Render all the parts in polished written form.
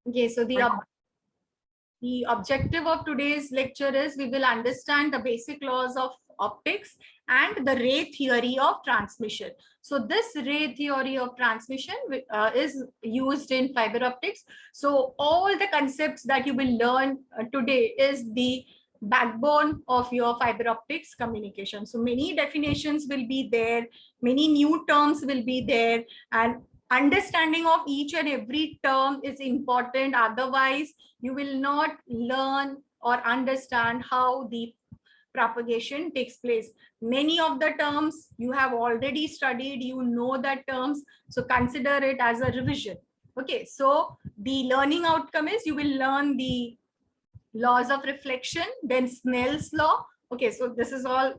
Okay, so the objective of today's lecture is we will understand the basic laws of optics and the ray theory of transmission. So this ray theory of transmission is used in fiber optics. So all the concepts that you will learn today is the backbone of your fiber optics communication. So many definitions will be there, many new terms will be there, and understanding of each and every term is important. Otherwise, you will not learn or understand how the propagation takes place. Many of the terms you have already studied, you know the terms, so consider it as a revision. Okay, so the learning outcome is you will learn the laws of reflection, then Snell's law. Okay, so this is all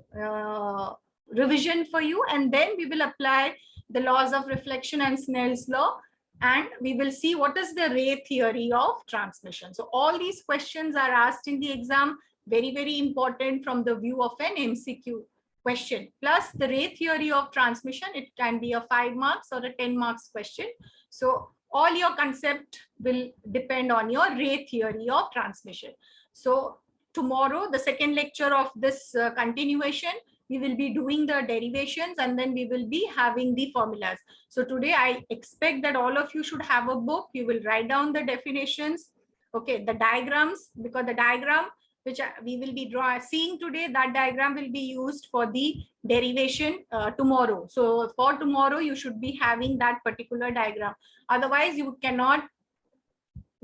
revision for you, and then we will apply the laws of reflection and Snell's law, and we will see what is the ray theory of transmission. So all these questions are asked in the exam, very, very important from the view of an MCQ question. Plus the ray theory of transmission, it can be a 5 marks or a 10 marks question. So all your concept will depend on your ray theory of transmission. So tomorrow, the second lecture of this continuation, we will be doing the derivations, and then we will be having the formulas. So today I expect that all of you should have a book. You will write down the definitions, okay, the diagrams, because the diagram which we will be seeing today, that diagram will be used for the derivation tomorrow. So for tomorrow, you should be having that particular diagram. Otherwise, you cannot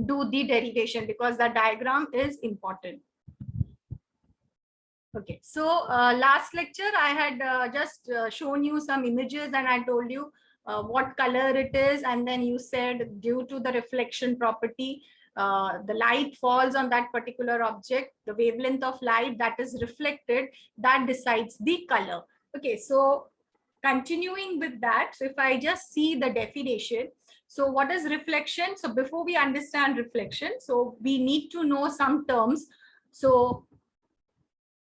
do the derivation because the diagram is important. Okay, so last lecture I had just shown you some images and I told you what color it is, and then you said due to the reflection property, the light falls on that particular object, the wavelength of light that is reflected, that decides the color. Okay, so continuing with that, so if I just see the definition, so what is reflection? So before we understand reflection, so we need to know some terms. So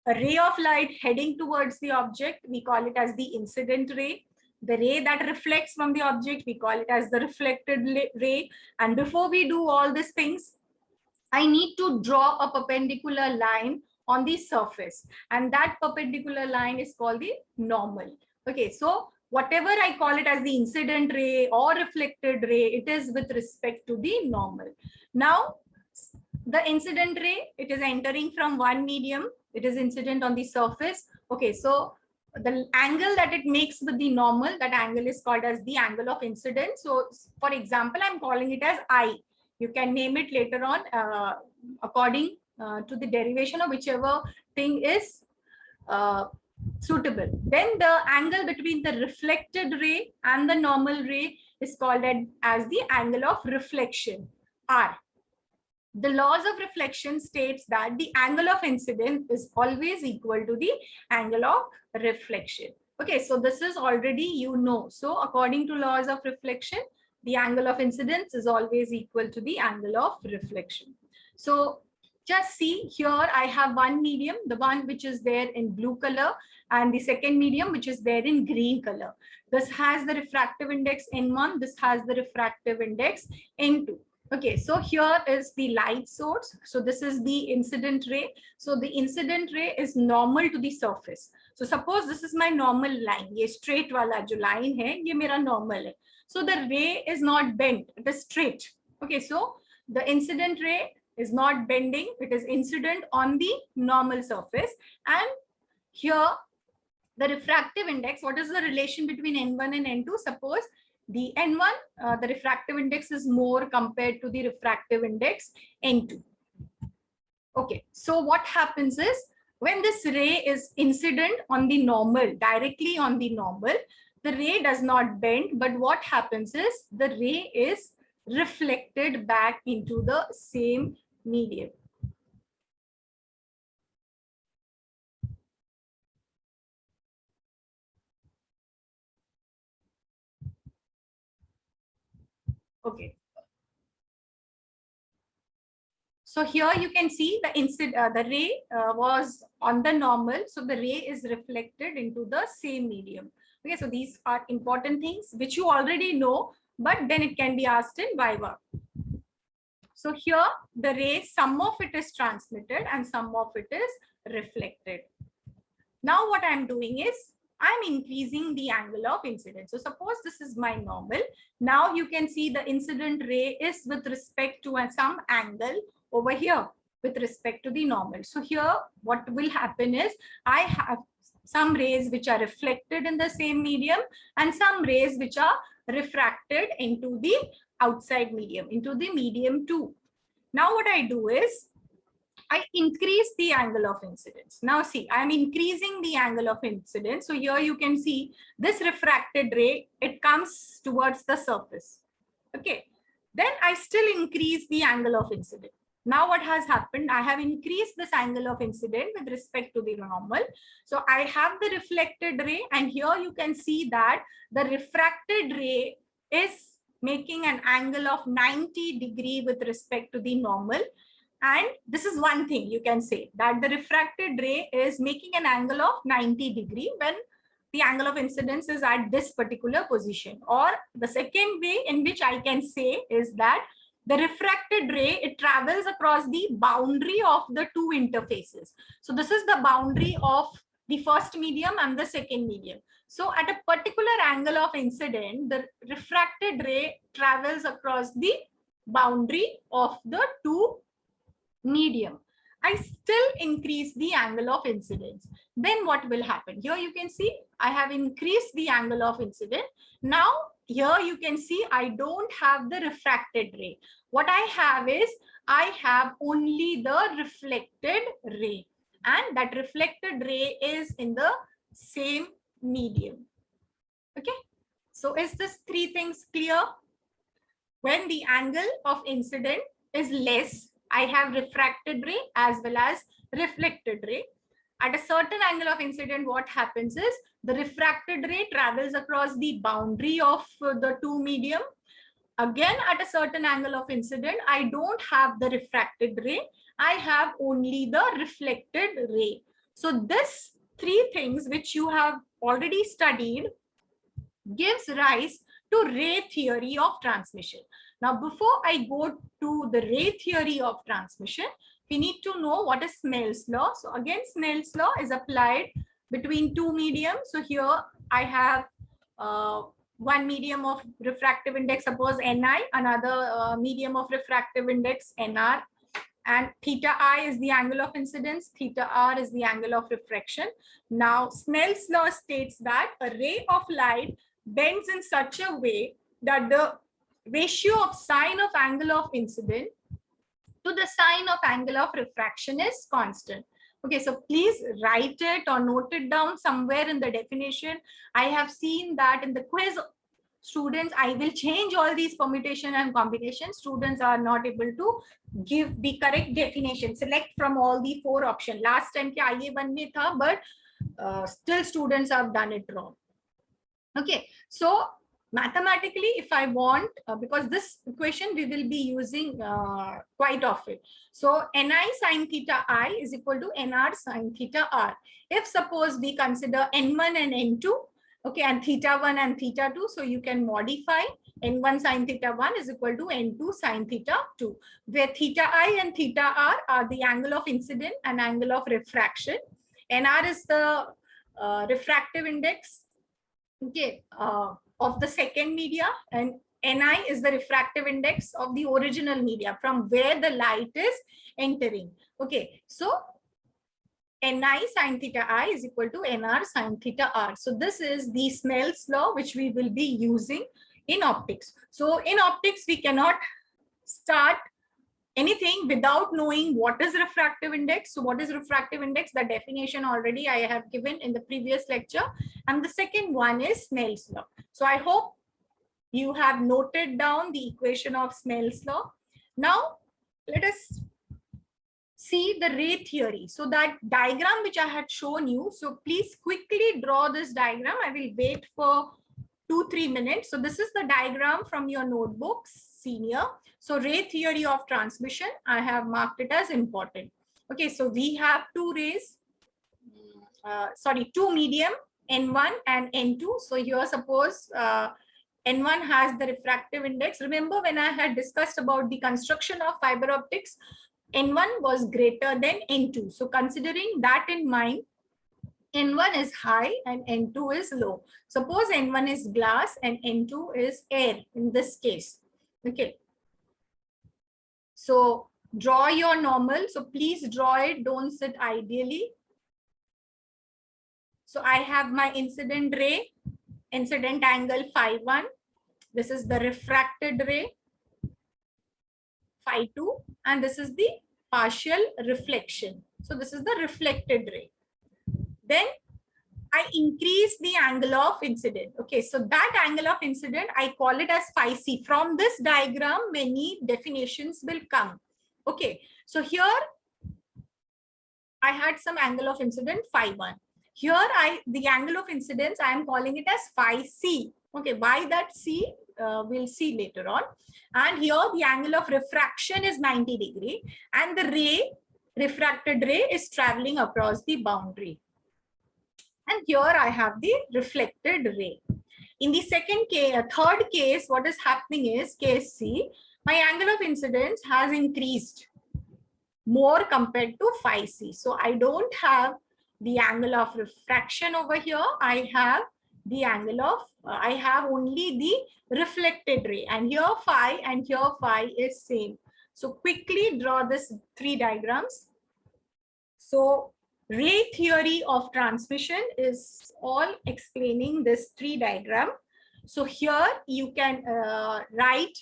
a ray of light heading towards the object, we call it as the incident ray. The ray that reflects from the object, we call it as the reflected ray. And before we do all these things, I need to draw a perpendicular line on the surface, and that perpendicular line is called the normal. Okay, so whatever I call it as the incident ray or reflected ray, it is with respect to the normal. Now, the incident ray, it is entering from one medium, it is incident on the surface. Okay, so the angle that it makes with the normal, that angle is called as the angle of incidence. So for example, I'm calling it as I. You can name it later on according to the derivation of whichever thing is suitable. Then the angle between the reflected ray and the normal ray is called as the angle of reflection, R. The laws of reflection states that the angle of incidence is always equal to the angle of reflection. Okay, so this is already you know. So according to laws of reflection, the angle of incidence is always equal to the angle of reflection. So just see here, I have one medium, the one which is there in blue color, and the second medium which is there in green color. This has the refractive index N1, this has the refractive index N2. Okay, so here is the light source. So this is the incident ray. So the incident ray is normal to the surface. So suppose this is my normal line. Ye straight wala jo line hai, ye mera normal hai. So the ray is not bent, it is straight. Okay, so the incident ray is not bending, it is incident on the normal surface. And here the refractive index, what is the relation between N1 and N2? Suppose the N1, the refractive index is more compared to the refractive index N2. Okay, so what happens is when this ray is incident on the normal, directly on the normal, the ray does not bend, but what happens is the ray is reflected back into the same medium. Okay. So here you can see the ray was on the normal. So the ray is reflected into the same medium. Okay, so these are important things which you already know, but then it can be asked in Viva. So here the ray, some of it is transmitted and some of it is reflected. Now what I'm doing is I'm increasing the angle of incidence. So suppose this is my normal. Now you can see the incident ray is with respect to some angle over here with respect to the normal. So here what will happen is I have some rays which are reflected in the same medium and some rays which are refracted into the outside medium, into the medium 2. Now what I do is I increase the angle of incidence. Now see, I am increasing the angle of incidence. So here you can see this refracted ray, it comes towards the surface. Okay. Then I still increase the angle of incidence. Now what has happened? I have increased this angle of incidence with respect to the normal. So I have the reflected ray, and here you can see that the refracted ray is making an angle of 90 degree with respect to the normal. And this is one thing you can say, that the refracted ray is making an angle of 90 degree when the angle of incidence is at this particular position. Or the second way in which I can say is that the refracted ray, it travels across the boundary of the two interfaces. So this is the boundary of the first medium and the second medium. So at a particular angle of incidence, the refracted ray travels across the boundary of the two medium. I still increase the angle of incidence. Then what will happen? Here you can see I have increased the angle of incidence. Now here you can see I don't have the refracted ray. What I have is I have only the reflected ray, and that reflected ray is in the same medium. Okay, so is this three things clear? When the angle of incidence is less, I have refracted ray as well as reflected ray. At a certain angle of incidence, what happens is the refracted ray travels across the boundary of the two medium. Again, at a certain angle of incidence, I don't have the refracted ray. I have only the reflected ray. So this three things which you have already studied gives rise to ray theory of transmission. Now, before I go to the ray theory of transmission, we need to know what is Snell's law. So again, Snell's law is applied between two mediums. So here I have one medium of refractive index, suppose Ni, another medium of refractive index Nr, and theta I is the angle of incidence, theta R is the angle of refraction. Now, Snell's law states that a ray of light bends in such a way that the ratio of sine of angle of incidence to the sine of angle of refraction is constant. Okay, so please write it or note it down somewhere in the definition. I have seen that in the quiz, students, I will change all these permutation and combination. Students are not able to give the correct definition. Select from all the four options. Last time kya IA1 mein tha, but still students have done it wrong. Okay, so mathematically, if I want, because this equation we will be using quite often. So Ni sine theta I is equal to Nr sine theta R. If suppose we consider N1 and N2, okay, and theta 1 and theta 2, so you can modify N1 sine theta 1 is equal to N2 sine theta 2, where theta I and theta R are the angle of incidence and angle of refraction. Nr is the refractive index, okay, of the second media, and Ni is the refractive index of the original media from where the light is entering. Okay, so Ni sine theta I is equal to Nr sine theta R. So this is the Snell's law which we will be using in optics. So in optics, we cannot start anything without knowing what is refractive index. So what is refractive index? The definition already I have given in the previous lecture. And the second one is Snell's law. So I hope you have noted down the equation of Snell's law. Now let us see the ray theory. So that diagram which I had shown you. So please quickly draw this diagram. I will wait for 2-3 minutes. So this is the diagram from your notebooks, senior. So ray theory of transmission, I have marked it as important. Okay, so we have two rays, two medium, N1 and N2. So here suppose N1 has the refractive index. Remember when I had discussed about the construction of fiber optics, N1 was greater than N2. So considering that in mind, N1 is high and N2 is low. Suppose N1 is glass and N2 is air in this case. Okay. So draw your normal. So please draw it. Don't sit ideally. So I have my incident ray, incident angle phi 1. This is the refracted ray phi 2. And this is the partial reflection. So this is the reflected ray. Then I increase the angle of incident. Okay, so that angle of incident, I call it as phi c. From this diagram, many definitions will come. Okay, so here I had some angle of incident phi 1. Here the angle of incidence, I am calling it as phi c. Okay, why that c? We'll see later on. And here the angle of refraction is 90 degree and the ray, refracted ray, is traveling across the boundary. And here I have the reflected ray. In the third case, what is happening is case C, my angle of incidence has increased more compared to phi c. So I don't have the angle of refraction over here. I have the angle of, I have only the reflected ray, and here phi and here phi is same. So quickly draw this 3 diagrams. So ray theory of transmission is all explaining this 3 diagram. So here you can write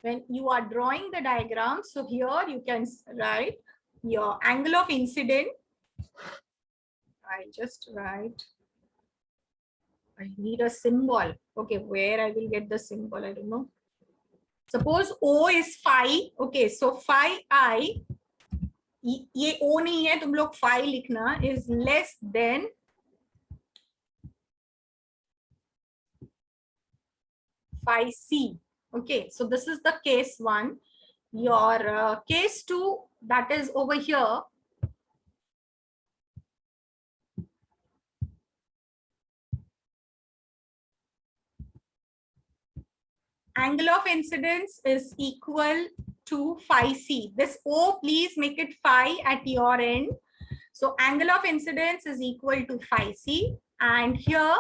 when you are drawing the diagram. So here you can write your angle of incident. I just write, I need a symbol. Okay, where I will get the symbol, I don't know. Suppose O is phi. Okay, so phi I, ये O नहीं है, तुम लोग phi लिखना, is less than phi c. Okay, so this is the case 1. Your case 2, that is over here. Angle of incidence is equal to phi c. This O, please make it phi at your end. So angle of incidence is equal to phi c. And here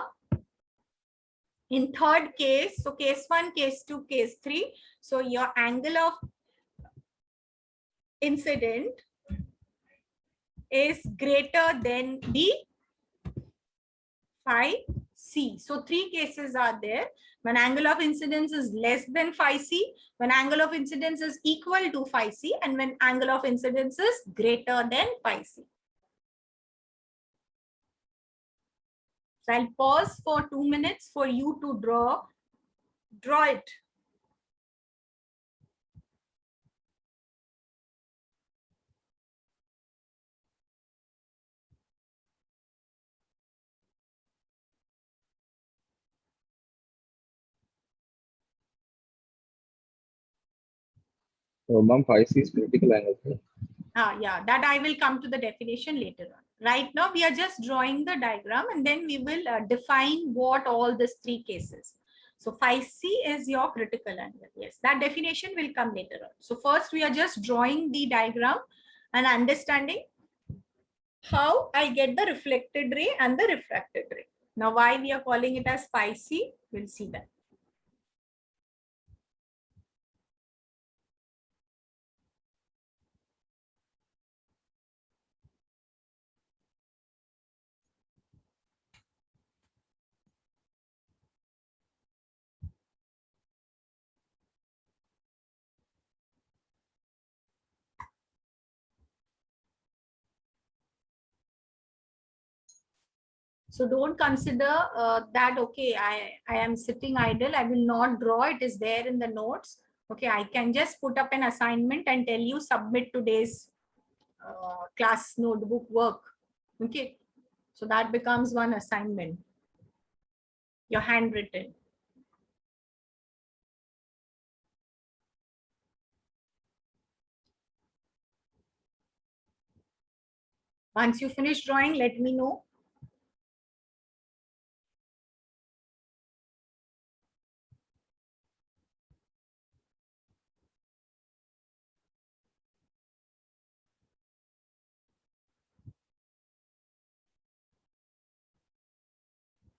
in third case, so case 1, case 2, case 3. So your angle of incident is greater than the phi c. So 3 cases are there. When angle of incidence is less than phi c, when angle of incidence is equal to phi c, and when angle of incidence is greater than phi c. So I'll pause for 2 minutes for you to draw it. So, ma'am, phi c is critical angle. Yeah, that I will come to the definition later on. Right now, we are just drawing the diagram and then we will define what all these 3 cases. So phi c is your critical angle. Yes, that definition will come later on. So first we are just drawing the diagram and understanding how I get the reflected ray and the refracted ray. Now why we are calling it as phi c, we'll see that. So don't consider that, okay, I am sitting idle, I will not draw, it is there in the notes. Okay, I can just put up an assignment and tell you submit today's class notebook work. Okay, so that becomes one assignment, your handwritten. Once you finish drawing, let me know.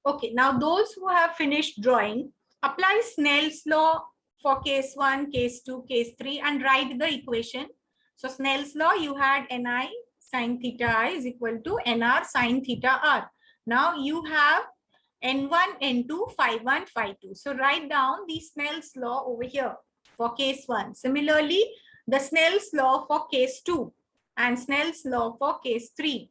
Okay, now those who have finished drawing, apply Snell's law for case 1, case 2, case 3 and write the equation. So Snell's law, you had Ni sine theta I is equal to Nr sine theta R. Now you have N1, N2, phi1, phi2. So write down the Snell's law over here for case 1. Similarly, the Snell's law for case 2 and Snell's law for case 3.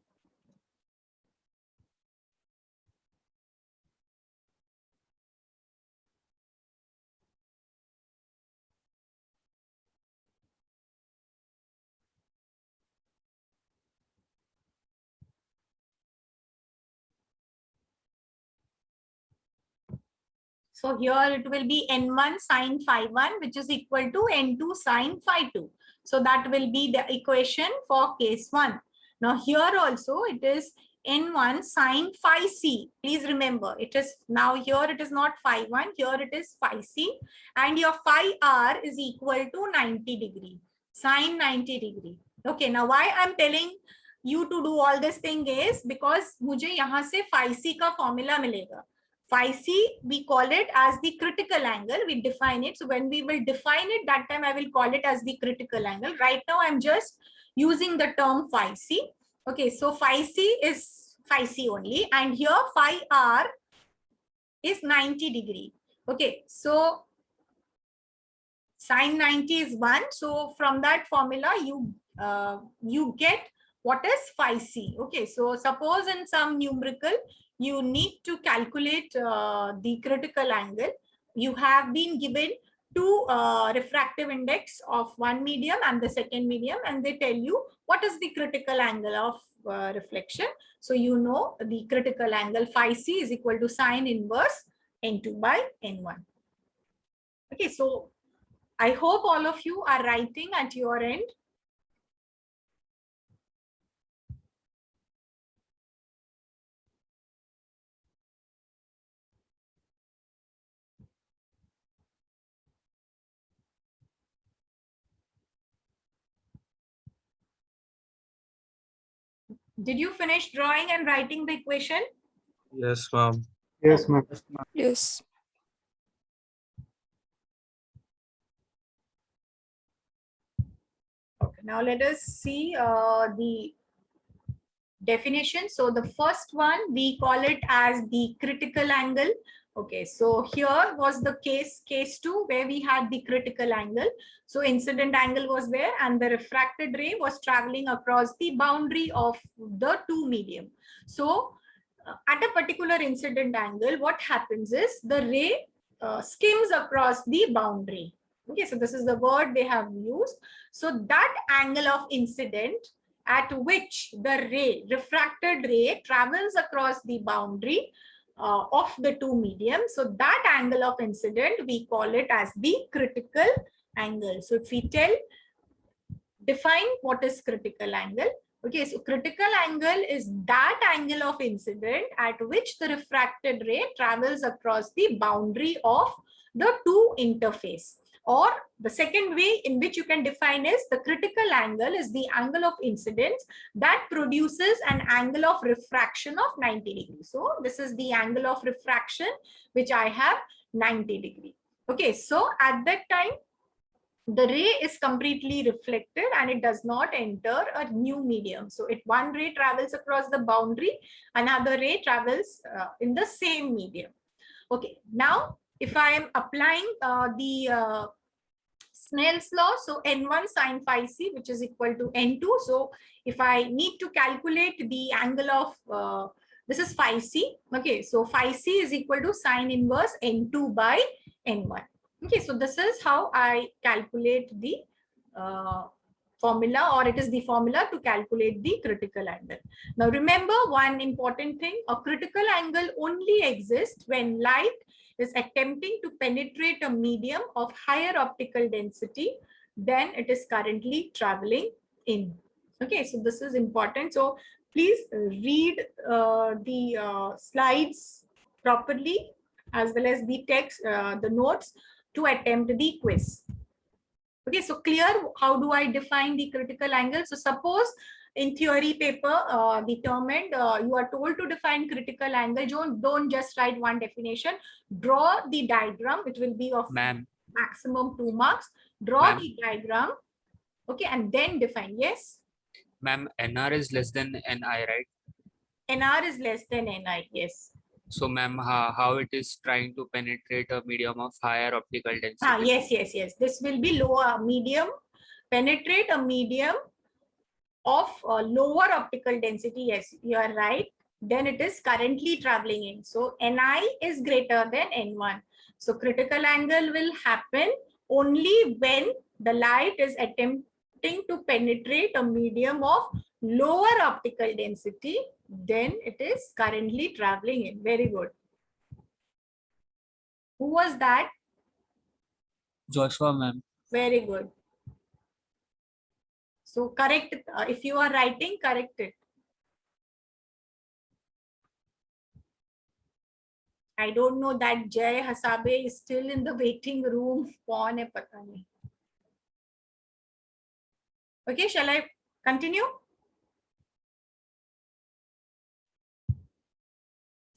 So here it will be N1 sine phi1, which is equal to N2 sine phi2. So that will be the equation for case 1. Now here also it is N1 sine phi c. Please remember, it is now here it is not phi1, here it is phi c. And your phi r is equal to 90 degree, sine 90 degree. Okay, now why I'm telling you to do all this thing is because मुझे यहाँ से phi c का formula मिलेगा. Phi c, we call it as the critical angle. We define it. So when we will define it, that time I will call it as the critical angle. Right now, I'm just using the term phi c. Okay, so phi c is phi c only. And here phi r is 90 degree. Okay, so sine 90 is 1. So from that formula, you get what is phi c. Okay, so suppose in some numerical, you need to calculate the critical angle. You have been given two refractive index of one medium and the second medium, and they tell you what is the critical angle of reflection. So you know the critical angle phi c is equal to sine inverse n2 by n1. Okay, so I hope all of you are writing at your end. Did you finish drawing and writing the equation? Yes, ma'am. Yes, ma'am. Yes. Okay, now let us see the definition. So the first one, we call it as the critical angle. Okay, so here was the case 2 where we had the critical angle. So incident angle was there and the refracted ray was traveling across the boundary of the two medium. So at a particular incident angle, what happens is the ray skims across the boundary. Okay, so this is the word they have used. So that angle of incident at which the refracted ray travels across the boundary of the two mediums. So that angle of incident, we call it as the critical angle. So if we define what is critical angle. Okay, so critical angle is that angle of incident at which the refracted ray travels across the boundary of the two interface. Or the second way in which you can define is the critical angle is the angle of incidence that produces an angle of refraction of 90 degrees. So this is the angle of refraction which I have 90 degree. Okay, so at that time, the ray is completely reflected and it does not enter a new medium. So if one ray travels across the boundary, another ray travels in the same medium. Okay, now if I am applying the Snell's law, so N1 sine phi c, which is equal to N2. So if I need to calculate the angle of, this is phi c. Okay, so phi c is equal to sine inverse N2 by N1. Okay, so this is how I calculate the formula, or it is the formula to calculate the critical angle. Now remember one important thing, a critical angle only exists when light is attempting to penetrate a medium of higher optical density than it is currently traveling in. Okay, so this is important. So please read the slides properly as well as the text, the notes to attempt the quiz. Okay, so clear, how do I define the critical angle? So suppose in theory paper determined. You are told to define critical angle. Don't just write one definition. Draw the diagram. It will be of maximum 2 marks. Draw the diagram. Okay, and then define. Yes. Ma'am, NR is less than NI, right? NR is less than NI. Yes. So, ma'am, how it is trying to penetrate a medium of higher optical density? Yes. This will be lower medium. Penetrate a medium of lower optical density. Yes, you are right. Then it is currently traveling in. So Ni is greater than N1. So critical angle will happen only when the light is attempting to penetrate a medium of lower optical density. Then it is currently traveling in. Very good. Who was that? Joshua, ma'am. Very good. So correct, if you are writing, correct it. I don't know that Jay Hasabe is still in the waiting room. Kaun hai pata nahi. Okay, shall I continue?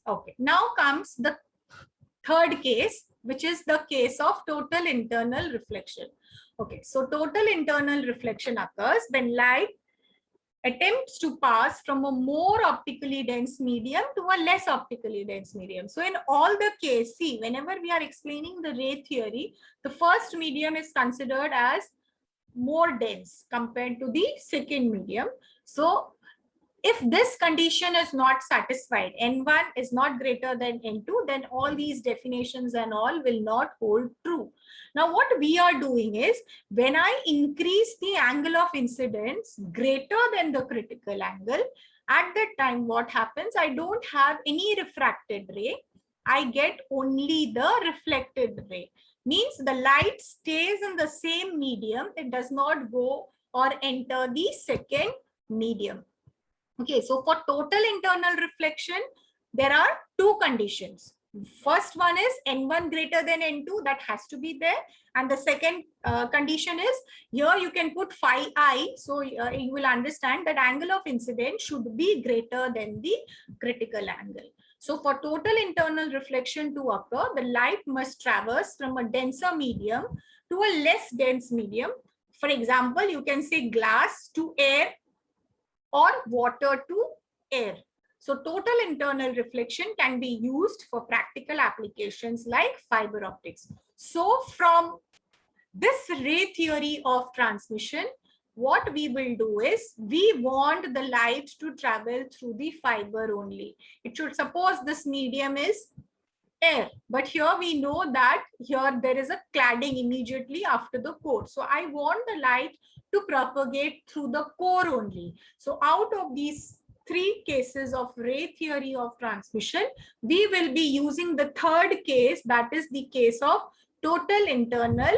Okay, now comes the third case, which is the case of total internal reflection. Okay, so total internal reflection occurs when light attempts to pass from a more optically dense medium to a less optically dense medium. So in all the cases, see, whenever we are explaining the ray theory, the first medium is considered as more dense compared to the second medium. So if this condition is not satisfied, N1 is not greater than N2, then all these definitions and all will not hold true. Now, what we are doing is, when I increase the angle of incidence greater than the critical angle, at that time, what happens? I don't have any refracted ray. I get only the reflected ray. Means the light stays in the same medium. It does not go or enter the second medium. Okay, so for total internal reflection, there are two conditions. First one is N1 greater than N2, that has to be there. And the second condition is, here you can put phi I. So you will understand that angle of incidence should be greater than the critical angle. So for total internal reflection to occur, the light must traverse from a denser medium to a less dense medium. For example, you can say glass to air, or water to air. So total internal reflection can be used for practical applications like fiber optics. So from this ray theory of transmission, what we will do is, we want the light to travel through the fiber only. It should, suppose this medium is air, but here we know that here there is a cladding immediately after the core. So I want the light to propagate through the core only. So out of these three cases of ray theory of transmission, we will be using the third case, that is the case of total internal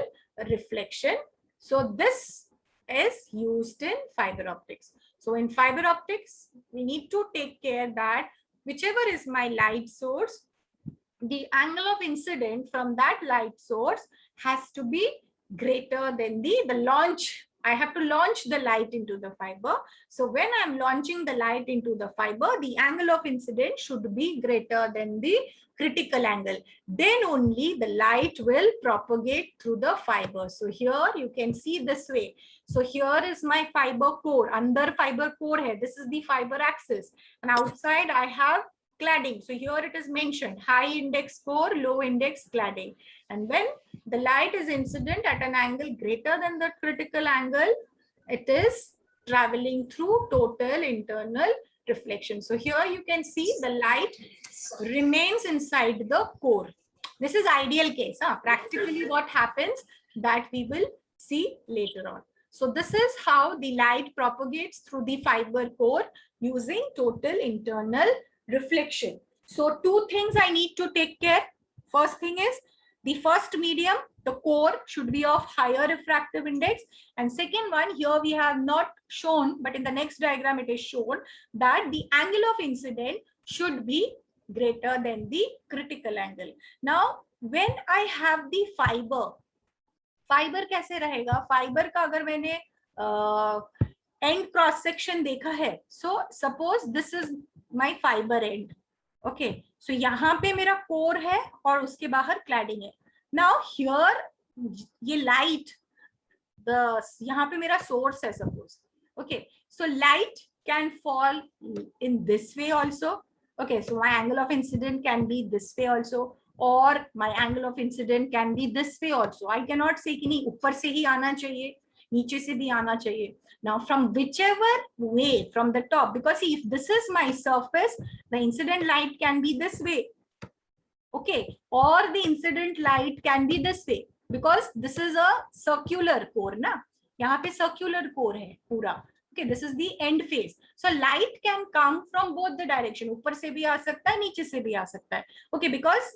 reflection. So this is used in fiber optics. So in fiber optics, we need to take care that whichever is my light source, the angle of incidence from that light source has to be greater than the launch. I have to launch the light into the fiber. So when I'm launching the light into the fiber, the angle of incidence should be greater than the critical angle. Then only the light will propagate through the fiber. So here you can see this way. So here is my fiber core. Under fiber core here, this is the fiber axis. And outside I have cladding. So here it is mentioned, high index core, low index cladding. And when the light is incident at an angle greater than the critical angle, it is traveling through total internal reflection. So here you can see the light remains inside the core. This is ideal case. Practically what happens, that we will see later on. So this is how the light propagates through the fiber core using total internal reflection. So two things I need to take care. First thing is, the first medium, the core, should be of higher refractive index. And second one, here we have not shown, but in the next diagram it is shown, that the angle of incidence should be greater than the critical angle. Now, when I have the fiber, fibre कैसे रहेगा? Fibre का अगर मैंने and cross section देखा है. So suppose this is my fibre end. Okay, so यहाँ पे मेरा कोर है और उसके बाहर क्लैडिंग है. नाउ हियर ये लाइट, यहाँ पे मेरा सोर्स है suppose. Okay, so light can fall in this way also. Okay, so my angle of incident can be this way also, or my angle of incident can be this way also. I cannot say कि नहीं ऊपर से ही आना चाहिए, नीचे से भी आना चाहिए. Now from whichever way, from the top, because if this is my surface, the incident light can be this way. Okay, or the incident light can be this way, because this is a circular core ना, यहाँ पे circular core है पूरा. Okay, this is the end phase. So light can come from both the direction. ऊपर से भी आ सकता है, नीचे से भी आ सकता है. Okay, because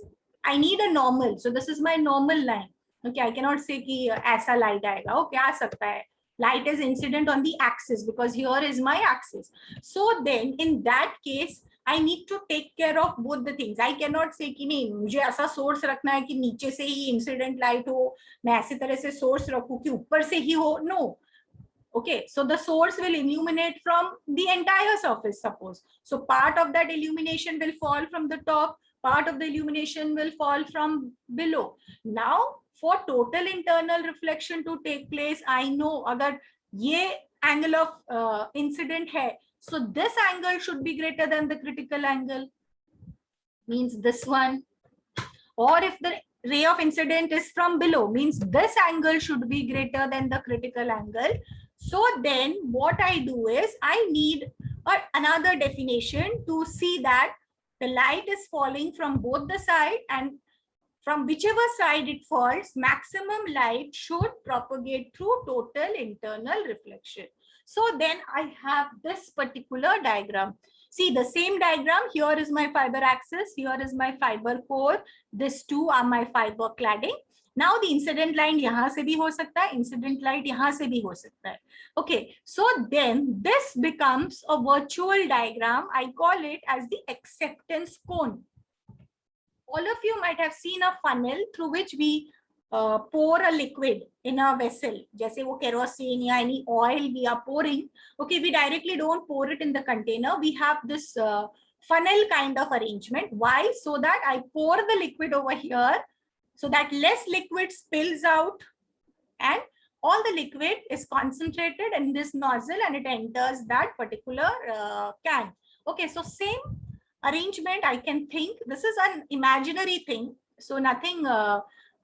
I need a normal. So this is my normal line. Okay, I cannot say कि ऐसा light आएगा. Okay, आ सकता है. Light is incident on the axis because here is my axis. So then in that case, I need to take care of both the things. I cannot say कि नहीं मुझे ऐसा source रखना है कि नीचे से ही incident light हो, मैं ऐसी तरह से source रखूं कि ऊपर से ही हो. No. Okay, so the source will illuminate from the entire surface, suppose. So part of that illumination will fall from the top, part of the illumination will fall from below. Now, for total internal reflection to take place, I know agar ye angle of incident hai, so this angle should be greater than the critical angle, means this one. Or if the ray of incident is from below, means this angle should be greater than the critical angle. So then what I do is I need another definition to see that the light is falling from both the side, and from whichever side it falls, maximum light should propagate through total internal reflection. So then I have this particular diagram. See the same diagram. Here is my fiber axis. Here is my fiber core. These two are my fiber cladding. Now the incident line यहाँ से भी हो सकता है, incident light यहाँ से भी हो सकता है. Okay, so then this becomes a virtual diagram. I call it as the acceptance cone. All of you might have seen a funnel through which we pour a liquid in a vessel. जैसे वो kerosene या any oil we are pouring. Okay, we directly don't pour it in the container. We have this funnel kind of arrangement. Why? So that I pour the liquid over here, so that less liquid spills out and all the liquid is concentrated in this nozzle and it enters that particular can. Okay, so same arrangement I can think. This is an imaginary thing. So nothing,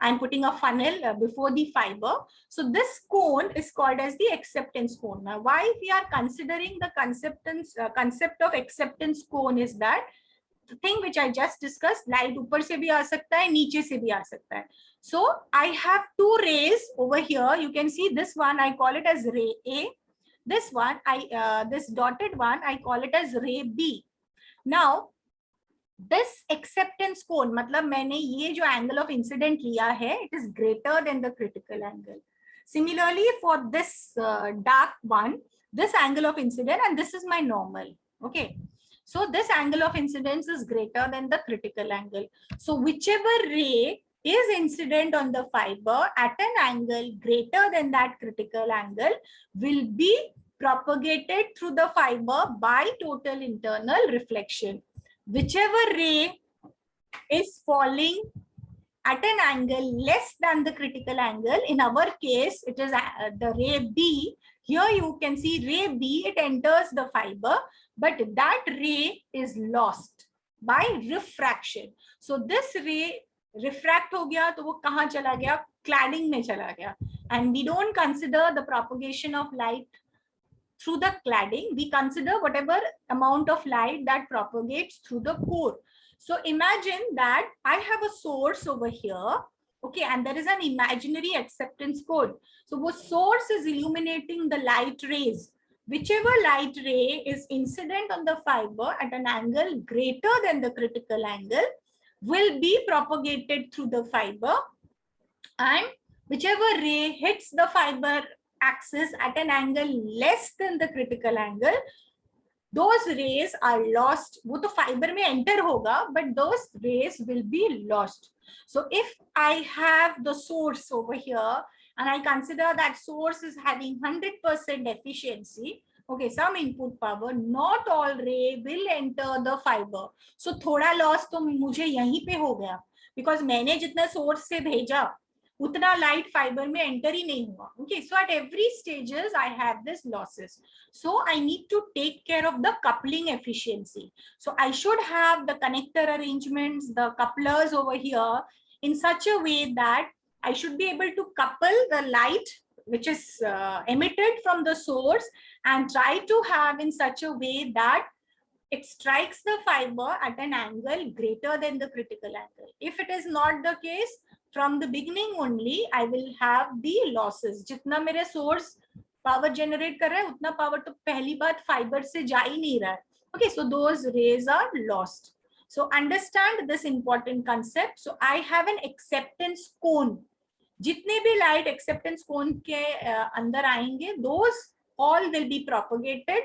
I'm putting a funnel before the fiber. So this cone is called as the acceptance cone. Now, why we are considering the concept of acceptance cone is that the thing which I just discussed, light ऊपर से भी आ सकता है, नीचे से भी आ सकता है. So I have two rays over here. You can see this one, I call it as ray A. This one, this dotted one, I call it as ray B. Now, this acceptance cone, मतलब मैंने ये जो angle of incident लिया है, it is greater than the critical angle. Similarly, for this dark one, this angle of incident, and this is my normal. Okay. So this angle of incidence is greater than the critical angle. So whichever ray is incident on the fiber at an angle greater than that critical angle will be propagated through the fiber by total internal reflection. Whichever ray is falling at an angle less than the critical angle, in our case, it is the ray B. Here you can see ray B, it enters the fiber, but that ray is lost by refraction. So this ray refract हो गया, तो वो कहाँ चला गया? Cladding में चला गया. And we don't consider the propagation of light through the cladding. We consider whatever amount of light that propagates through the core. So imagine that I have a source over here. Okay, and there is an imaginary acceptance cone. So the source is illuminating the light rays. Whichever light ray is incident on the fiber at an angle greater than the critical angle will be propagated through the fiber, and whichever ray hits the fiber axis at an angle less than the critical angle, those rays are lost. वो तो fiber में enter होगा, but those rays will be lost. So if I have the source over here and I consider that source is having 100% efficiency, okay, some input power, not all ray will enter the fiber. So थोड़ा loss तो मुझे यहीं पे हो गया, because मैंने जितना source से भेजा उतना light fiber में enter ही नहीं हुआ. Okay, so at every stages I have this losses. So I need to take care of the coupling efficiency. So I should have the connector arrangements, the couplers over here in such a way that I should be able to couple the light which is emitted from the source and try to have in such a way that it strikes the fiber at an angle greater than the critical angle. If it is not the case, from the beginning only, I will have the losses. जितना मेरे source power generate कर रहा है, उतना power तो पहली बात fiber से जा ही नहीं रहा है. Okay, so those rays are lost. So understand this important concept. So I have an acceptance cone. जितने भी light acceptance cone के अंदर आएंगे, those all will be propagated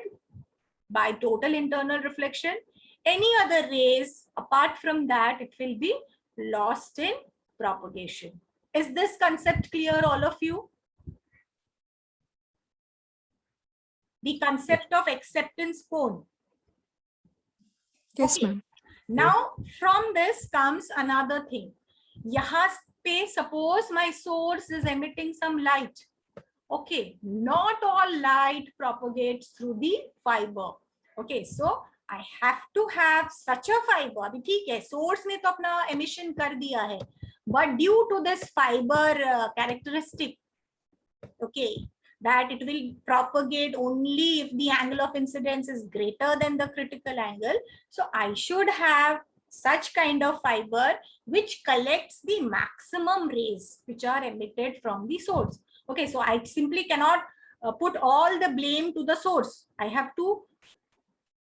by total internal reflection. Any other rays apart from that, it will be lost in propagation. Is this concept clear, all of you? The concept of acceptance cone. Yes, Okay. ma'am. Now from this comes another thing. यहाँ पे suppose my source is emitting some light. Okay, not all light propagates through the fiber. Okay, so I have to have such a fiber. अभी ठीक है, source ने तो अपना emission कर दिया है, but due to this fiber characteristic, okay, that it will propagate only if the angle of incidence is greater than the critical angle. So I should have such kind of fiber which collects the maximum rays which are emitted from the source. Okay, so I simply cannot put all the blame to the source. I have to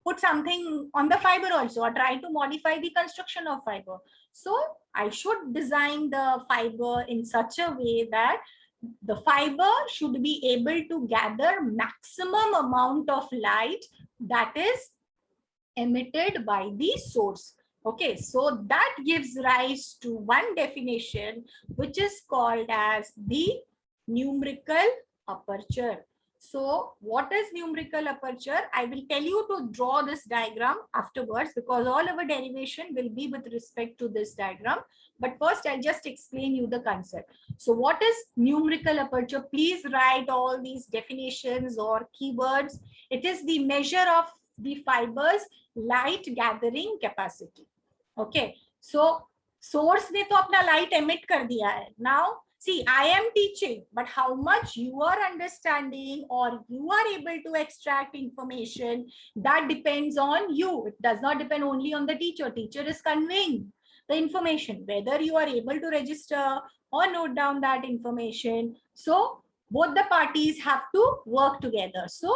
put something on the fiber also, or try to modify the construction of fiber. So I should design the fiber in such a way that the fiber should be able to gather maximum amount of light that is emitted by the source. Okay, so that gives rise to one definition which is called as the numerical aperture. So what is numerical aperture? I will tell you to draw this diagram afterwards, because all our derivation will be with respect to this diagram. But first I'll just explain you the concept. So what is numerical aperture? Please write all these definitions or keywords. It is the measure of the fiber's light gathering capacity. Okay, so source ने तो अपना light emit कर दिया है. Now see, I am teaching, but how much you are understanding or you are able to extract information, that depends on you. It does not depend only on the teacher. Teacher is conveying the information, whether you are able to register or note down that information. So both the parties have to work together. So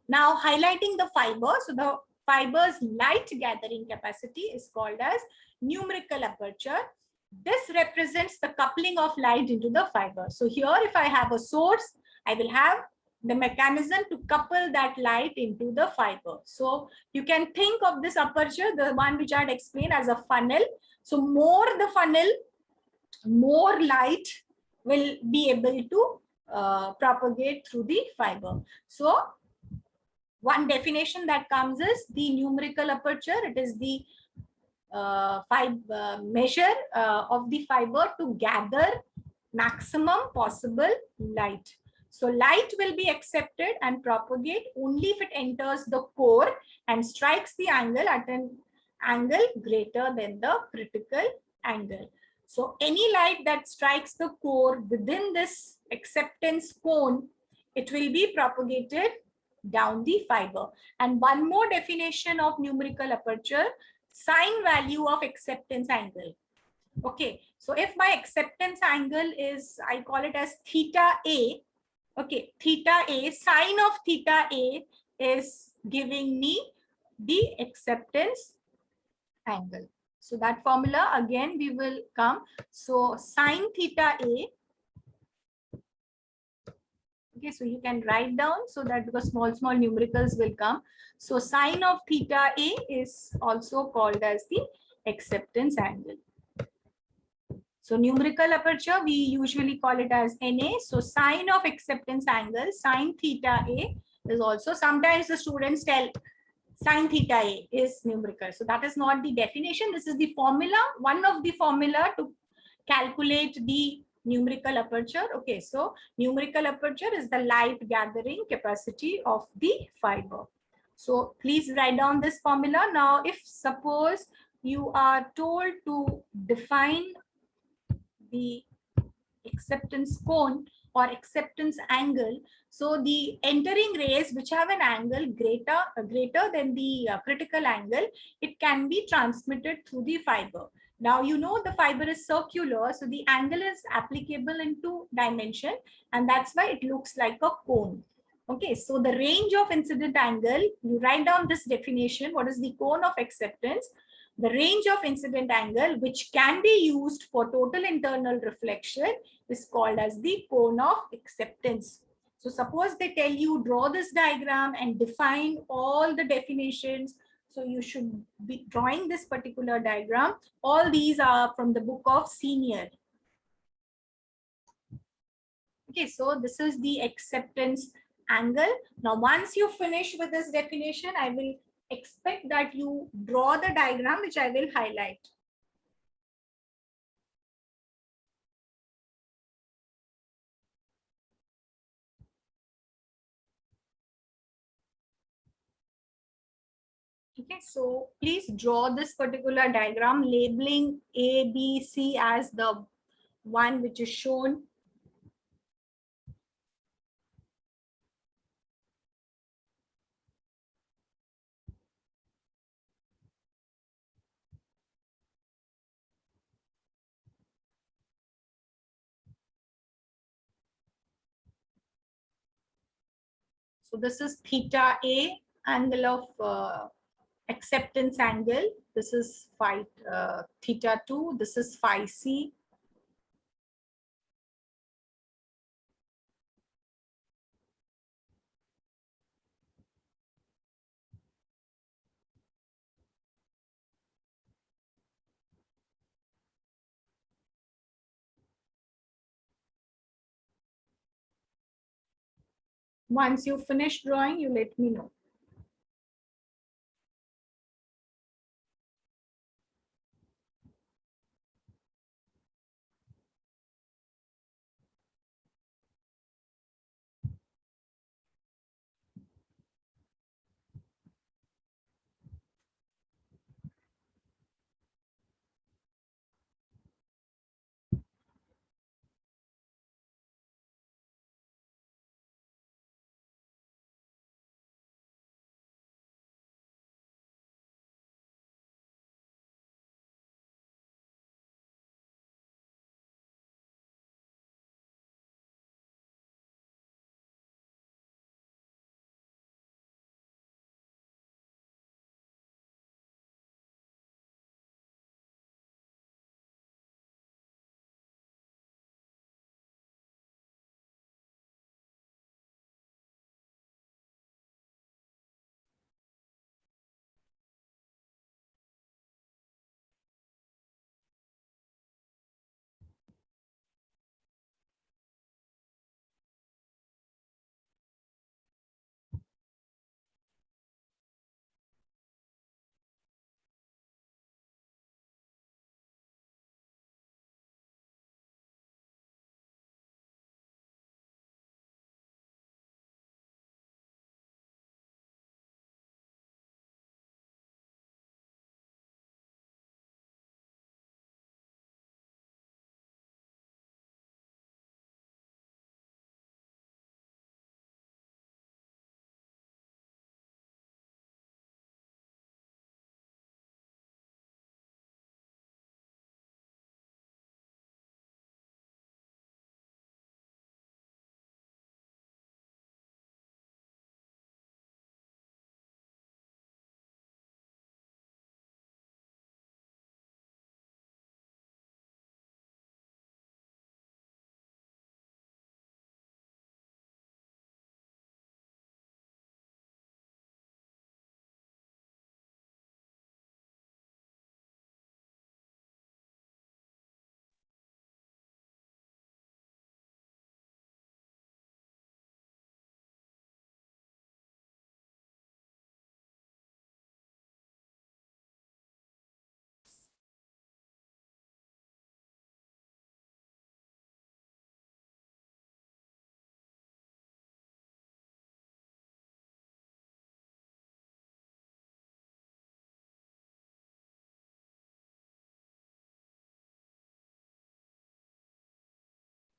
now highlighting the fiber. So the fiber's light gathering capacity is called as numerical aperture. This represents the coupling of light into the fiber. So here, if I have a source, I will have the mechanism to couple that light into the fiber. So you can think of this aperture, the one which I had explained, as a funnel. So more the funnel, more light will be able to propagate through the fiber. So one definition that comes is the numerical aperture. It is the measure of the fiber to gather maximum possible light. So light will be accepted and propagate only if it enters the core and strikes the angle at an angle greater than the critical angle. So any light that strikes the core within this acceptance cone, it will be propagated down the fiber. And one more definition of numerical aperture: sine value of acceptance angle. Okay, so if my acceptance angle is, I call it as theta A. Okay, theta A, sine of theta A is giving me the acceptance angle. So that formula again we will come. So sine theta A. Okay, so you can write down so that, because small numericals will come. So sine of theta A is also called as the acceptance angle. So numerical aperture, we usually call it as NA. So sine of acceptance angle, sine theta A is also, sometimes the students tell sine theta A is numerical. So that is not the definition. This is the formula, one of the formula to calculate the numerical aperture. Okay, so numerical aperture is the light gathering capacity of the fiber. So please write down this formula. Now, if suppose you are told to define the acceptance cone or acceptance angle, so the entering rays which have an angle greater than the critical angle, it can be transmitted through the fiber. Now you know the fiber is circular, so the angle is applicable in two dimension, and that's why it looks like a cone. Okay, so the range of incident angle, you write down this definition. What is the cone of acceptance? The range of incident angle which can be used for total internal reflection is called as the cone of acceptance. So suppose they tell you draw this diagram and define all the definitions. So you should be drawing this particular diagram. All these are from the book of senior. Okay, so this is the acceptance angle. Now, once you finish with this definition, I will expect that you draw the diagram, which I will highlight. Okay, so please draw this particular diagram, labeling A, B, C as the one which is shown. So this is theta A, angle of acceptance angle. This is phi theta 2. This is phi C. Once you finish drawing, you let me know.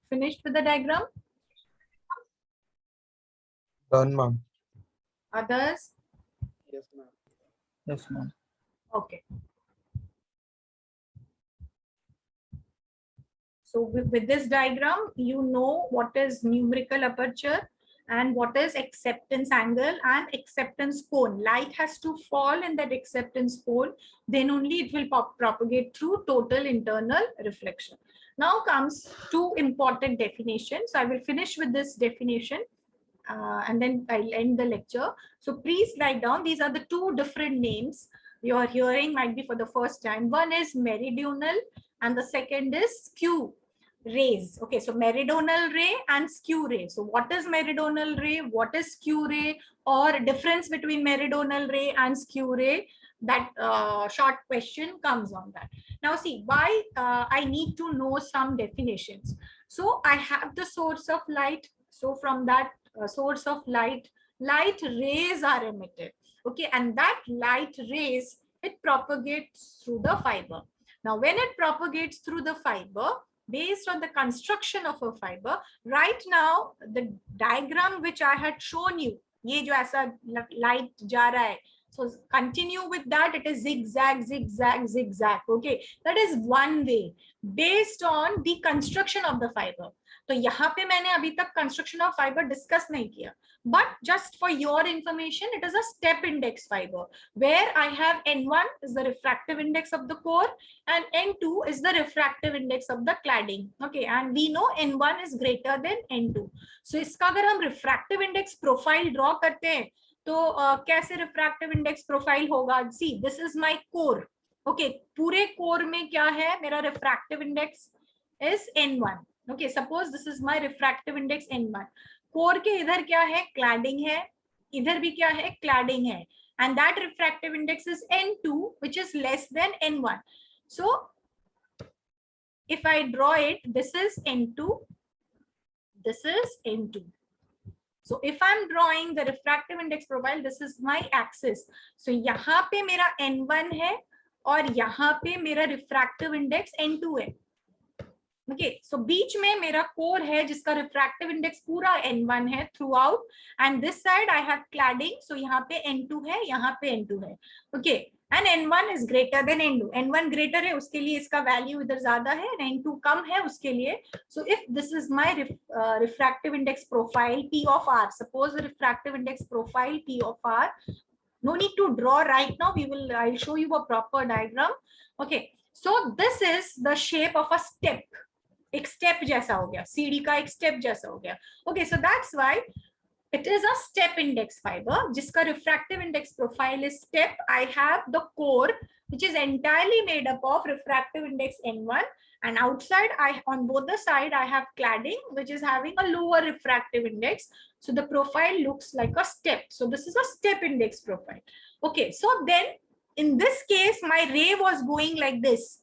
Finished with the diagram? Done, ma'am. Others? Yes, ma'am. Yes, ma'am. Okay. So with this diagram, you know what is numerical aperture and what is acceptance angle and acceptance cone. Light has to fall in that acceptance cone, then only it will propagate through total internal reflection. Now comes two important definitions. I will finish with this definition and then I'll end the lecture. So please write down, these are the two different names you are hearing might be for the first time. One is meridional and the second is skew rays. Okay, so meridional ray and skew ray. So what is meridional ray? What is skew ray? Or difference between meridional ray and skew ray? That short question comes on that. Now see, why I need to know some definitions. So I have the source of light. So from that source of light rays are emitted. Okay, and that light rays, it propagates through the fiber. Now when it propagates through the fiber, based on the construction of a fiber, right now the diagram which I had shown you, ये जो ऐसा light जा रहा है, so continue with that, it is zigzag, zigzag, zigzag. Okay, that is one way based on the construction of the fiber. तो यहाँ पे मैंने अभी तक construction of fiber discuss नहीं किया, but just for your information, it is a step index fiber where I have N1 is the refractive index of the core and N2 is the refractive index of the cladding. Okay, and we know N1 is greater than N2. So इसका अगर हम refractive index profile draw करते हैं तो कैसे refractive index profile होगा? See, this is my core. Okay, पूरे core में क्या है? मेरा refractive index is N1. Okay, suppose this is my refractive index N1. core के इधर क्या है? Cladding है. इधर भी क्या है? Cladding है. And that refractive index is N2, which is less than N1. So if I draw it, this is N2, this is N2. So if I'm drawing the refractive index profile, this is my axis. So यहाँ पे मेरा N1 है और यहाँ पे मेरा refractive index N2 है. Okay, so बीच में मेरा core है जिसका refractive index पूरा N1 है throughout, and this side I have cladding, so यहाँ पे N2 है, यहाँ पे N2 है. Okay, and N1 is greater than N2. N1 greater है उसके लिए इसका value इधर ज़्यादा है, N2 कम है उसके लिए. So if this is my refractive index profile P of R, suppose the refractive index profile P of R, no need to draw right now. I'll show you a proper diagram. Okay, so this is the shape of a step. एक step जैसा हो गया, सीढ़ी का एक step जैसा हो गया. Okay, so that's why it is a step index fiber जिसका refractive index profile is step. I have the core which is entirely made up of refractive index N1, and outside on both the side I have cladding which is having a lower refractive index. So the profile looks like a step. So this is a step index profile. Okay, so then in this case my ray was going like this.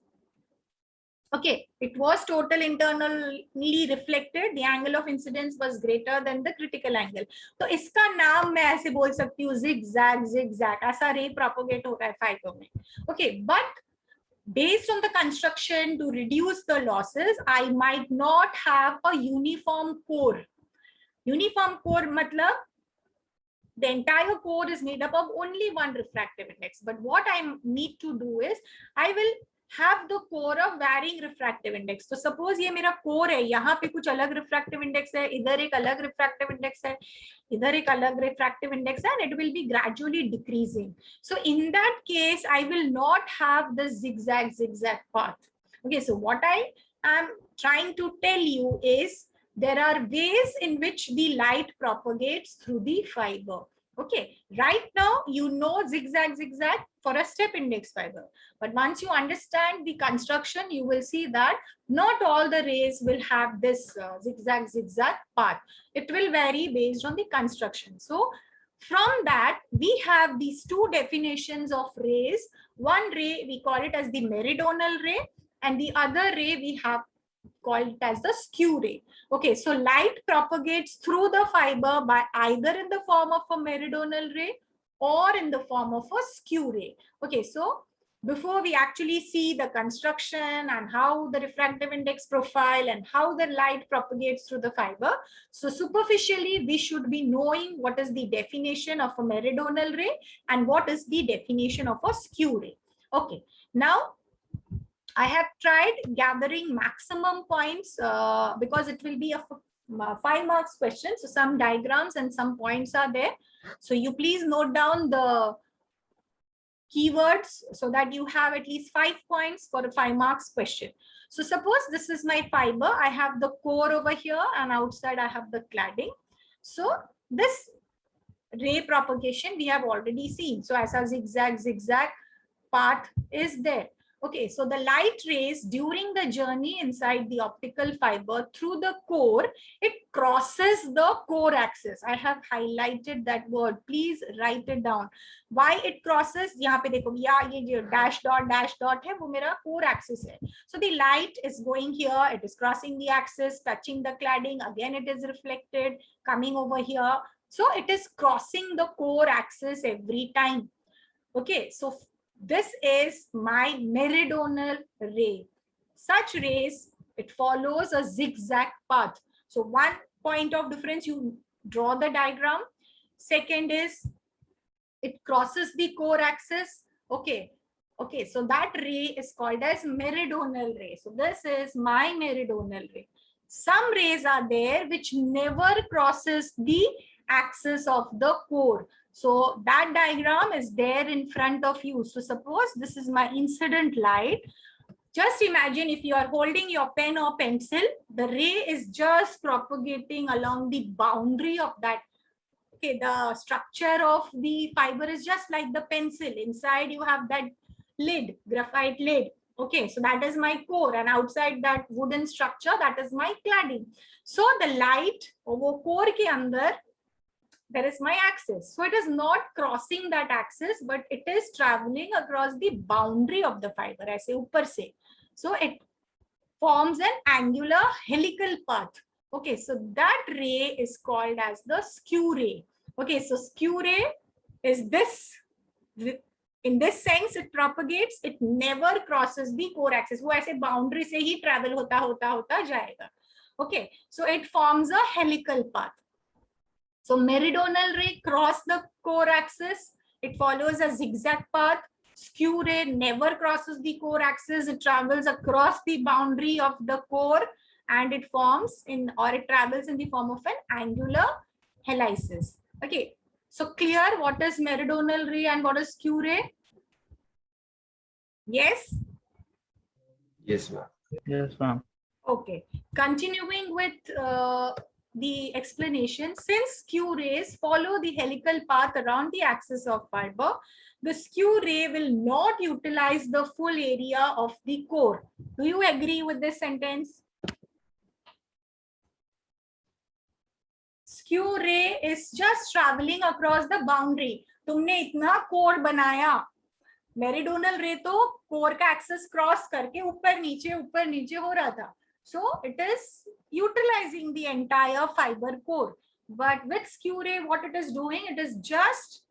Okay, it was total internally reflected. The angle of incidence was greater than the critical angle. तो इसका नाम मैं ऐसे बोल सकती हूँ zigzag, zigzag. ऐसा ray propagate होता है fiber में. Okay, but based on the construction to reduce the losses, I might not have a uniform core. Uniform core मतलब the entire core is made up of only one refractive index. But what I need to do is I will have the core of varying refractive index. So suppose ये मेरा core है, यहाँ पे कुछ अलग refractive index है, इधर एक अलग refractive index है, इधर एक अलग refractive index है, and it will be gradually decreasing. So in that case, I will not have the zigzag path. Okay, so what I am trying to tell you is there are ways in which the light propagates through the fiber. Okay, right now you know zigzag for a step index fiber, but once you understand the construction, you will see that not all the rays will have this zigzag path. It will vary based on the construction. So from that we have these two definitions of rays. One ray we call it as the meridional ray, and the other ray we have called it as the skew ray. Okay, so light propagates through the fiber by either in the form of a meridional ray or in the form of a skew ray. Okay, so before we actually see the construction and how the refractive index profile and how the light propagates through the fiber. So superficially, we should be knowing what is the definition of a meridional ray and what is the definition of a skew ray. Okay, now I have tried gathering maximum points because it will be a 5 marks question. So some diagrams and some points are there. So you please note down the keywords so that you have at least 5 points for a 5 marks question. So suppose this is my fiber. I have the core over here and outside I have the cladding. So this ray propagation we have already seen. So as a zigzag path is there. Okay, so the light rays during the journey inside the optical fiber through the core, it crosses the core axis. I have highlighted that word. Please write it down. Why it crosses? यहाँ पे देखो ये dash dot है वो मेरा core axis है. So the light is going here. It is crossing the axis, touching the cladding. Again, it is reflected, coming over here. So it is crossing the core axis every time. Okay, so this is my meridional ray. Such rays, it follows a zigzag path. So one point of difference, you draw the diagram. Second is it crosses the core axis. Okay, so that ray is called as meridional ray. So this is my meridional ray. Some rays are there which never crosses the axis of the core. So that diagram is there in front of you. So suppose this is my incident light. Just imagine if you are holding your pen or pencil, the ray is just propagating along the boundary of that. Okay, the structure of the fiber is just like the pencil. Inside you have that lid, graphite lid. Okay, so that is my core, and outside that wooden structure, that is my cladding. So the light over core ke andar, there is my axis. So it is not crossing that axis, but it is traveling across the boundary of the fiber, aise upar se. So it forms an angular helical path. Okay, so that ray is called as the skew ray. Okay, so skew ray is this. In this sense, it propagates. It never crosses the core axis. वो ऐसे boundary से ही travel होता जाएगा. Okay, so it forms a helical path. So meridional ray cross the core axis. It follows a zigzag path. Skew ray never crosses the core axis. It travels across the boundary of the core and it forms in, or it travels in the form of an angular helices. Okay, so clear what is meridional ray and what is skew ray? Yes? Yes, ma'am. Yes, ma'am. Okay, continuing with the explanation, since skew rays follow the helical path around the axis of fiber, the skew ray will not utilize the full area of the core. Do you agree with this sentence? Skew ray is just traveling across the boundary. तुमने इतना core बनाया, मेरिडोनल रे तो core का access cross करके ऊपर नीचे हो रहा था. So it is utilizing the entire fiber core. But with skew ray, what it is doing, it is just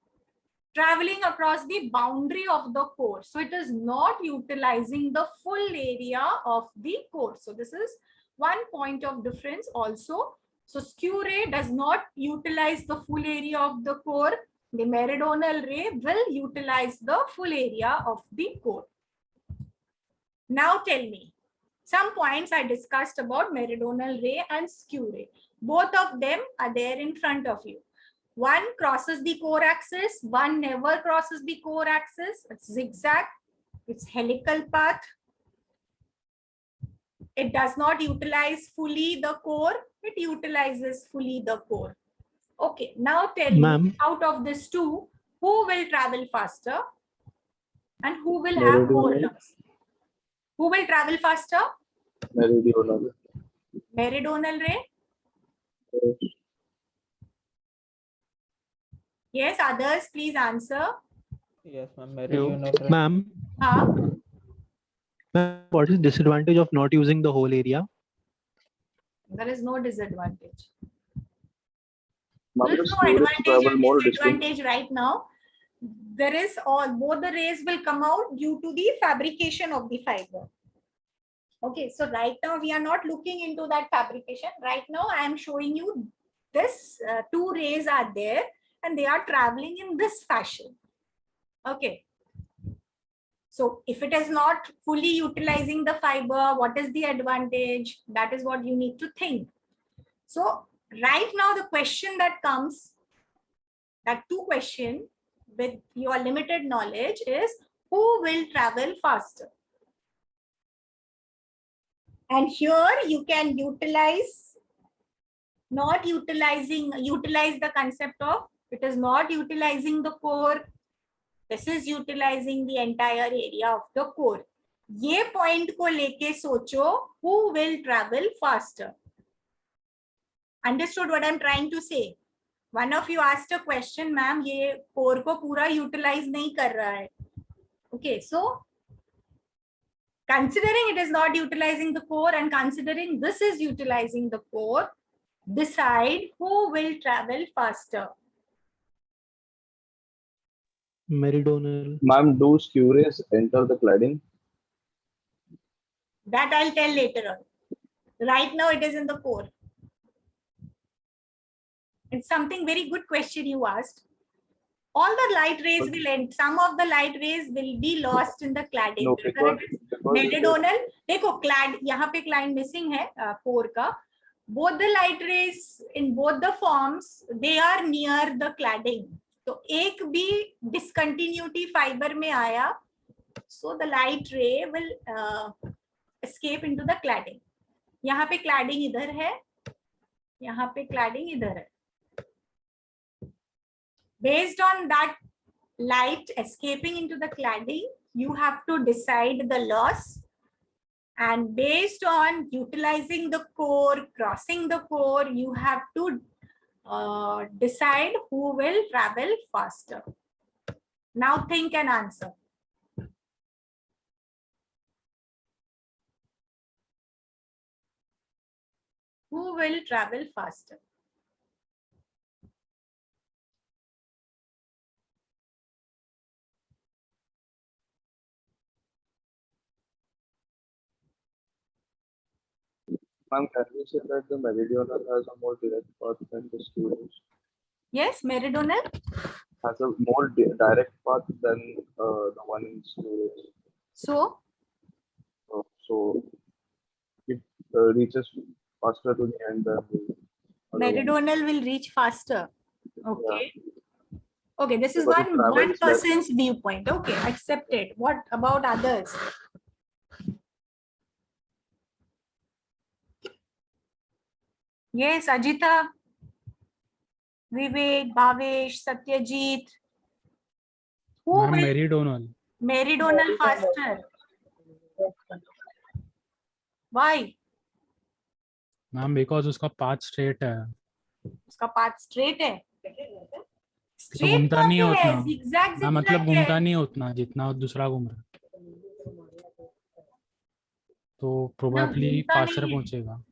traveling across the boundary of the core. So it is not utilizing the full area of the core. So this is one point of difference also. So skew ray does not utilize the full area of the core. The meridional ray will utilize the full area of the core. Now tell me, some points I discussed about meridional ray and skew ray. Both of them are there in front of you. One crosses the core axis, one never crosses the core axis. It's zigzag, it's helical path. It does not utilize fully the core, it utilizes fully the core. Okay, now tell me, out of these two, who will travel faster and who will have more loss? Who will travel faster? Meridional. Meridional ray? Yes, others, please answer. Yes, ma'am. Meridional ray. Ma'am, what is disadvantage of not using the whole area? There is no disadvantage. Ma'am, There the is no skew rays advantage travel and more disadvantage right now. there is all, both the rays will come out due to the fabrication of the fiber. Okay, so right now we are not looking into that fabrication. Right now I am showing you this two rays are there and they are traveling in this fashion. Okay. So if it is not fully utilizing the fiber, what is the advantage? That is what you need to think. So right now the question that comes, that two question with your limited knowledge is, who will travel faster? And here you can utilize, utilize the concept of, it is not utilizing the core, this is utilizing the entire area of the core. ये point को लेके सोचो, who will travel faster? Understood what I'm trying to say? One of you asked a question, ma'am, ये core को पूरा utilize नहीं कर रहा है. Okay, so considering it is not utilizing the core and considering this is utilizing the core, decide who will travel faster. Meridional. Ma'am, do skew rays enter the cladding? That I'll tell later on. Right now it is in the core. It's something very good question you asked. All the light rays will end. Some of the light rays will be lost in the cladding. No, because मेरिडोनल, देखो clad, यहाँ पे line missing है core का. Both the light rays in both the forms, they are near the cladding. तो एक भी discontinuity fiber में आया, so the light ray will escape into the cladding. यहाँ पे cladding इधर है, यहाँ पे cladding इधर है. Based on that light escaping into the cladding, you have to decide the loss, and based on utilizing the core, crossing the core, you have to decide who will travel faster. Now think and answer. Who will travel faster? Ma'am, can we say that the meridional has a more direct path than the skew rays? Yes, meridional. Has a more direct path than the one in skew rays. So So it reaches faster to the end than the other one. meridional will reach faster. Okay. Okay, this is Because it one travels less. person's viewpoint. Okay, accepted. What about others? Yes, Ajita, Vivek, Bhavesh, Satyajit. Who Ma'am, will meridional. meridional faster? Why? Ma'am, because उसका path straight है. उसका path straight है. तो Straight घूमता नहीं है तो है, उतना. zigzag हाँ, मतलब zigzag घूमता है. नहीं है उतना जितना दूसरा घूम रहा है. तो probably घूमता faster नहीं है. पहुंचेगा.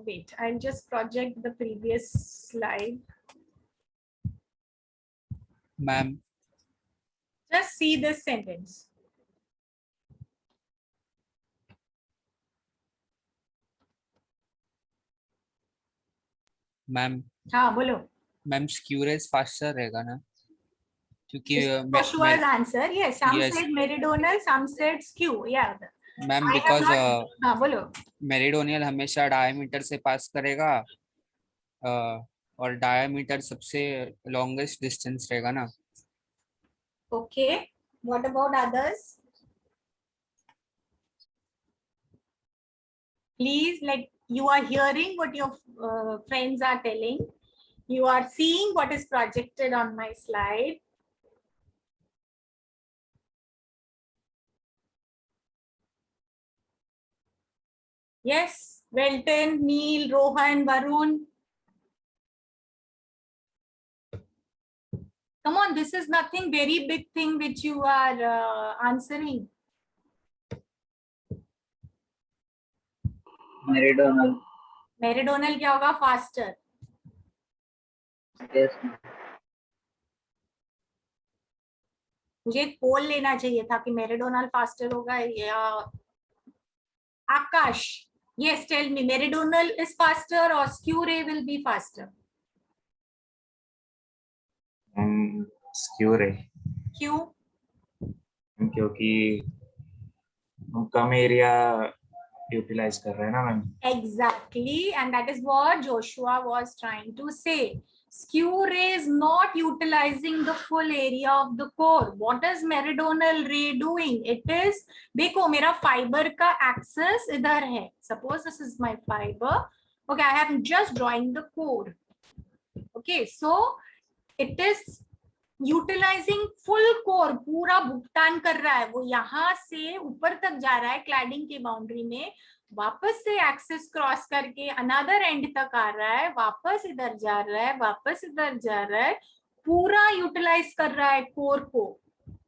Wait, I'll just project the previous slide. Ma'am, Just see this sentence. Ma'am हाँ बोलो. मैम skew rays faster रहेगा ना, क्योंकि Joshua's answer, yes. Some Yes. said meridional, some said skew. Yeah. Ma'am I have because not- हाँ बोलो. Meridional हमेशा diameter से पास करेगा, और डायमीटर सबसे लॉन्गेस्ट डिस्टेंस रहेगा ना. Okay. What about others? Please, like, you are hearing what your friends are telling. You are seeing what is projected on my slide. Yes, Welton, Neil, Rohan, Varun. Come on, this is nothing very big thing which you are answering. Meridional. Meridional क्या होगा? Faster. Yes. मुझे एक पोल लेना चाहिए था कि मेरिडोनल faster होगा या आकाश. Yes, tell me, meridional is faster or skew ray will be faster? Skew रे, क्यों? क्योंकि हम कम एरिया यूटिलाइज कर रहे हैं ना ma'am. Exactly, and that is what Joshua was trying to say. Skew ray is not utilizing the full area of the core. What is meridional ray doing? It is, देखो मेरा fiber का axis इधर है. Suppose this is my fiber. Okay, I am just drawing the core. Okay, so it is utilising full core, पूरा भुगतान कर रहा है. वो यहाँ से ऊपर तक जा रहा है क्लैडिंग की बाउंड्री में, वापस से एक्सिस क्रॉस करके अनदर एंड तक आ रहा है, वापस इधर जा रहा है, वापस इधर जा रहा है, पूरा यूटिलाइज कर रहा है कोर को.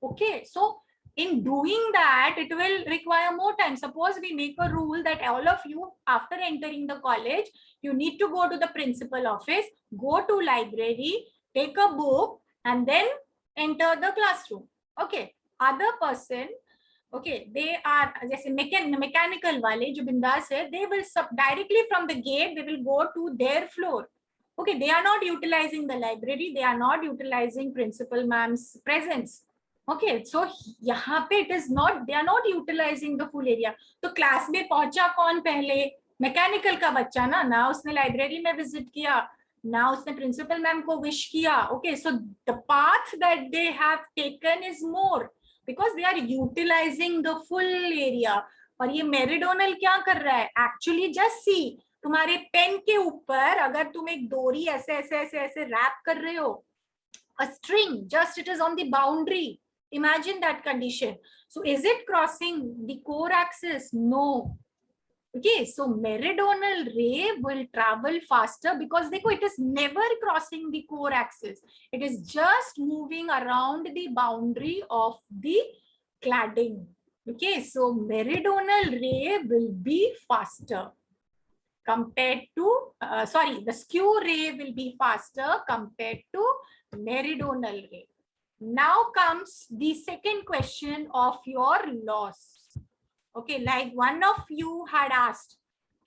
Okay, so in doing that it will require more time. Suppose we make a rule that all of you after entering the college you need to go to the principal office, go to library, take a book and then enter the classroom. Okay, other person, okay, they are जैसे mechanical वाले जो बिंदास है, they will directly from the gate they will go to their floor. Okay, they are not utilizing the library, they are not utilizing principal ma'am's presence. Okay, so यहाँ पे it is not, they are not utilizing the full area. तो class में पहुंचा कौन पहले? Mechanical का बच्चा ना उसने लाइब्रेरी में विजिट किया, ना उसने प्रिंसिपल मैम को विश किया. Okay, so the path that they have taken is more because they are utilising the full area. और ये मेरिडोनल क्या कर रहा है? एक्चुअली जस्ट सी, तुम्हारे पेन के ऊपर अगर तुम एक डोरी ऐसे ऐसे ऐसे ऐसे रैप कर रहे हो, a string, just it is on the boundary. Imagine that condition. So is it crossing the core axis? No. Okay, so meridional ray will travel faster because देखो it is never crossing the core axis. It is just moving around the boundary of the cladding. Okay, so meridional ray will be faster compared to, the skew ray will be faster compared to meridional ray. Now comes the second question of your loss. Okay, like one of you had asked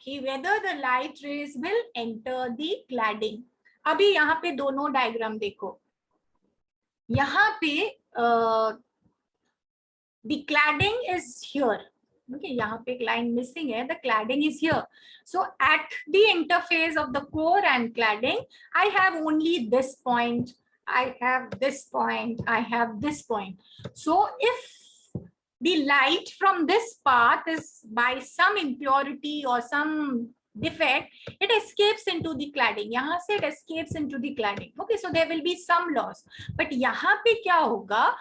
whether the light rays will enter the cladding. अभी यहाँ पे दोनों diagram देखो. यहाँ पे the cladding is here. Okay, यहाँ पे एक line missing है. The cladding is here. So at the interface of the core and cladding, I have only this point. I have this point. I have this point. So if the light from this path is by some impurity or some defect, it escapes into the cladding. यहाँ से it escapes into the cladding. Okay, so there will be some loss. But यहाँ पे क्या होगा?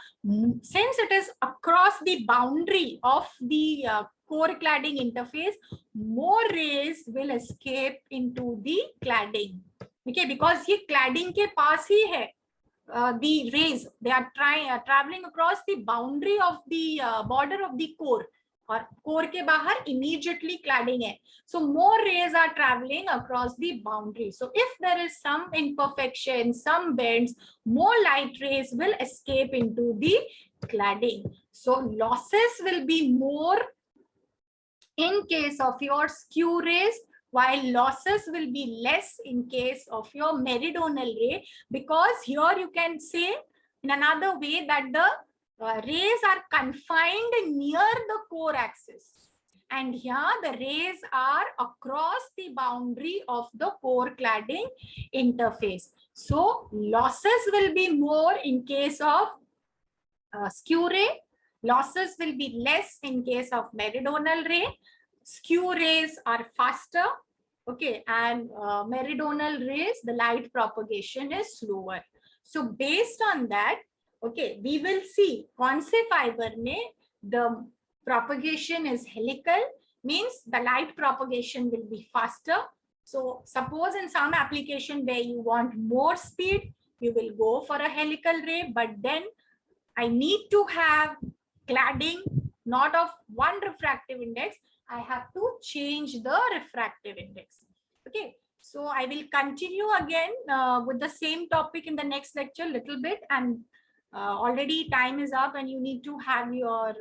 Since it is across the boundary of the core cladding interface, more rays will escape into the cladding. Okay, because ये cladding के पास ही है. The rays, they are traveling across the boundary of the border of the core, और core के बाहर immediately cladding है. So more rays are traveling across the boundary. So if there is some imperfection, some bends, more light rays will escape into the cladding. So losses will be more in case of your skew rays, while losses will be less in case of your meridional ray, because here you can say in another way that the rays are confined near the core axis, and here the rays are across the boundary of the core cladding interface. So losses will be more in case of skew ray, losses will be less in case of meridional ray. Skew rays are faster, okay, and meridional rays, the light propagation is slower. So based on that, okay, we will see कौन से fiber में the propagation is helical, means the light propagation will be faster. So suppose in some application where you want more speed, you will go for a helical ray, but then I need to have cladding not of one refractive index, I have to change the refractive index. Okay, so I will continue again with the same topic in the next lecture little bit, and already time is up and you need to have your